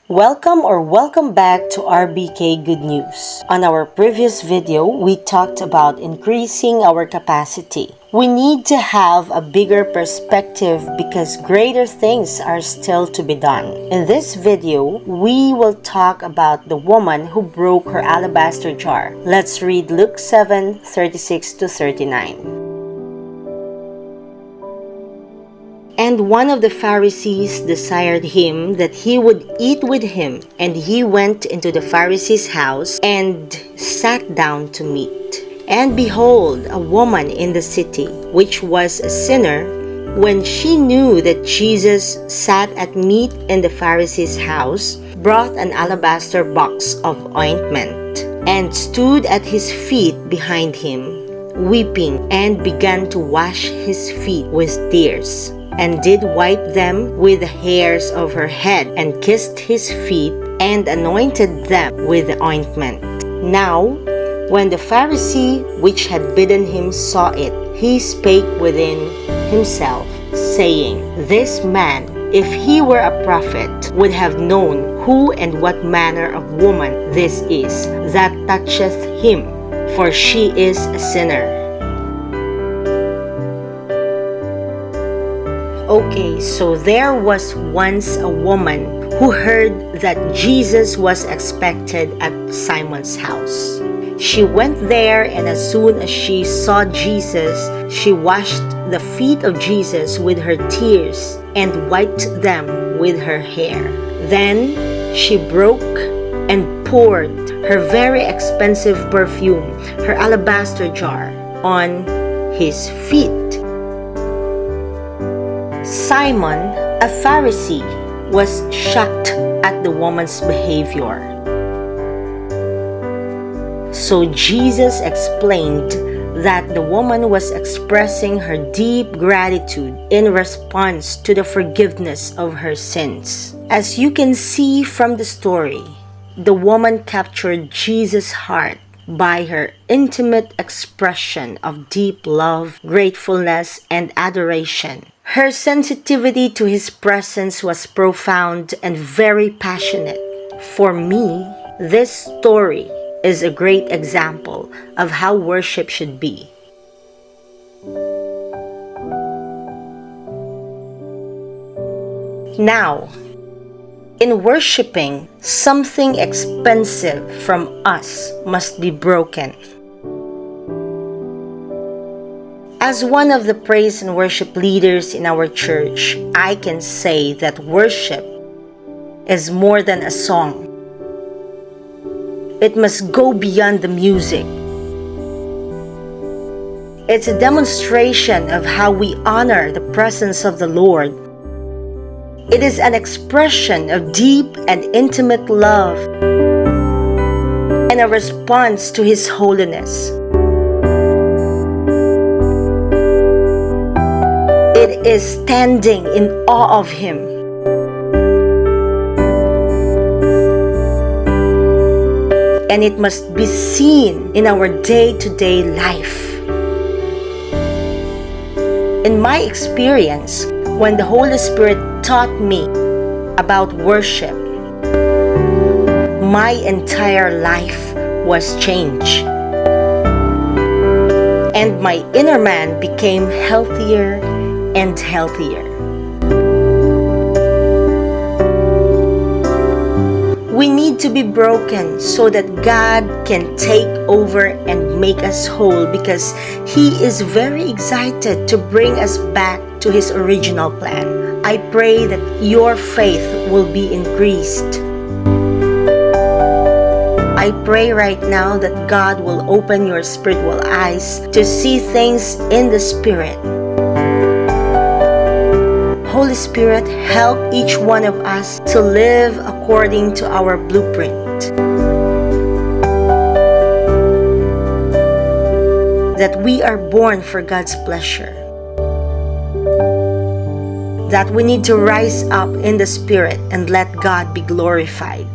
Welcome back to RBK Good News. On our previous video, we talked about increasing our capacity. We need to have a bigger perspective because greater things are still to be done. In this video, we will talk about the woman who broke her alabaster jar. Let's read Luke 7:36-39. And one of the Pharisees desired him that he would eat with him. And he went into the Pharisee's house and sat down to meat. And behold, a woman in the city, which was a sinner, when she knew that Jesus sat at meat in the Pharisee's house, brought an alabaster box of ointment, and stood at his feet behind him, weeping, and began to wash his feet with tears, and did wipe them with the hairs of her head, and kissed his feet, and anointed them with the ointment. Now, when the Pharisee which had bidden him saw it, he spake within himself, saying, This man, if he were a prophet, would have known who and what manner of woman this is that toucheth him, for she is a sinner. Okay, so there was once a woman who heard that Jesus was expected at Simon's house. She went there, and as soon as she saw Jesus, she washed the feet of Jesus with her tears and wiped them with her hair. Then she broke and poured her very expensive perfume, her alabaster jar, on his feet. Simon, a Pharisee, was shocked at the woman's behavior. So Jesus explained that the woman was expressing her deep gratitude in response to the forgiveness of her sins. As you can see from the story, the woman captured Jesus' heart by her intimate expression of deep love, gratefulness, and adoration. Her sensitivity to his presence was profound and very passionate. For me, this story is a great example of how worship should be. Now, in worshiping, something expensive from us must be broken. As one of the praise and worship leaders in our church, I can say that worship is more than a song. It must go beyond the music. It's a demonstration of how we honor the presence of the Lord. It is an expression of deep and intimate love and a response to His holiness. It is standing in awe of Him. And it must be seen in our day-to-day life. In my experience, when the Holy Spirit taught me about worship, my entire life was changed. And my inner man became healthier and healthier. We need to be broken so that God can take over and make us whole, because He is very excited to bring us back to His original plan. I pray that your faith will be increased. I pray right now that God will open your spiritual eyes to see things in the Spirit. Holy Spirit, help each one of us to live according to our blueprint. That we are born for God's pleasure. That we need to rise up in the Spirit and let God be glorified.